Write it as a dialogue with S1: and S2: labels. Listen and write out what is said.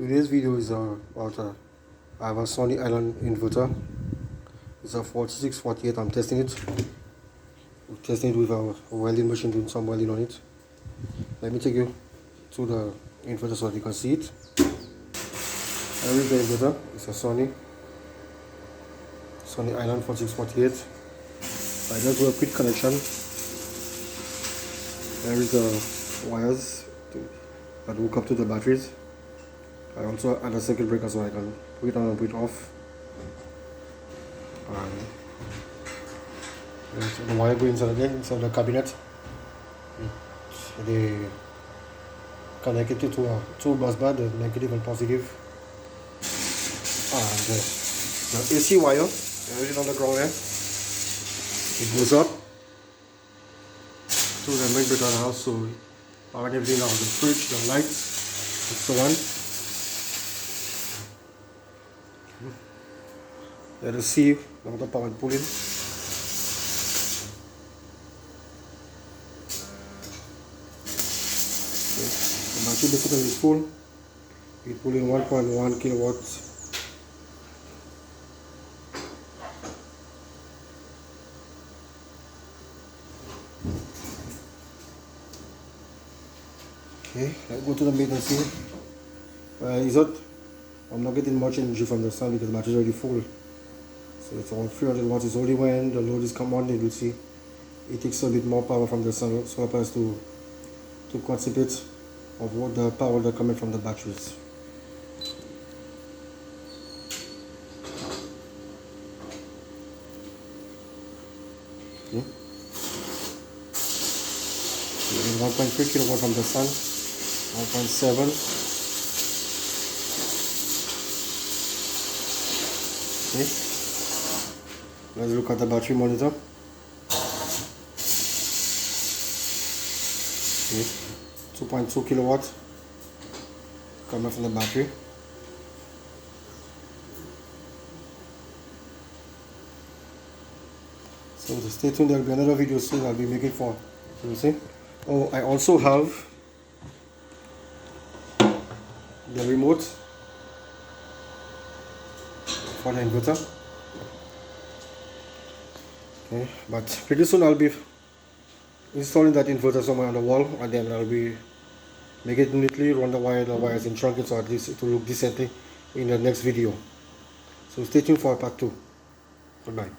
S1: Today's video is about I have a Sony Island inverter. It's a 4648. I'm testing it. We're testing it with a welding machine, doing some welding on it. Let me take you to the inverter so that you can see it. Here is the inverter. It's a Sony Island 4648. I just do a quick connection. There is the wires that hook up to the batteries. I also add a circuit breaker so I can put it on and put it off. And the wire goes inside the cabinet. They connect it to a two bus bar, the negative and positive. And the AC wire, there is it on the ground there. It goes up to the main breaker of the house, so we power everything on the fridge, the lights, and so on. Let us see now the power pulling. Okay. The battery basically is full. It's pulling 1.1 kilowatts. Okay, let's go to the meter and see. I'm not getting much energy from the sun because the battery is already full. So it's around 300 watts. It's only when the load is come on, you will see it takes a bit more power from the sun, so it has to quite a bit of what the power that coming from the batteries. Okay. 1.3 kilowatt from the sun, 1.7. Okay. Let's look at the battery monitor. Okay. 2.2 kilowatts coming from the battery. So stay tuned, there will be another video soon I'll be making for you see. Oh, I also have the remote for the inverter. Okay, but pretty soon I'll be installing that inverter somewhere on the wall, and then I'll be make it neatly, run the wires in trunking, so at least it will look decently in the next video. So stay tuned for part 2. Goodbye.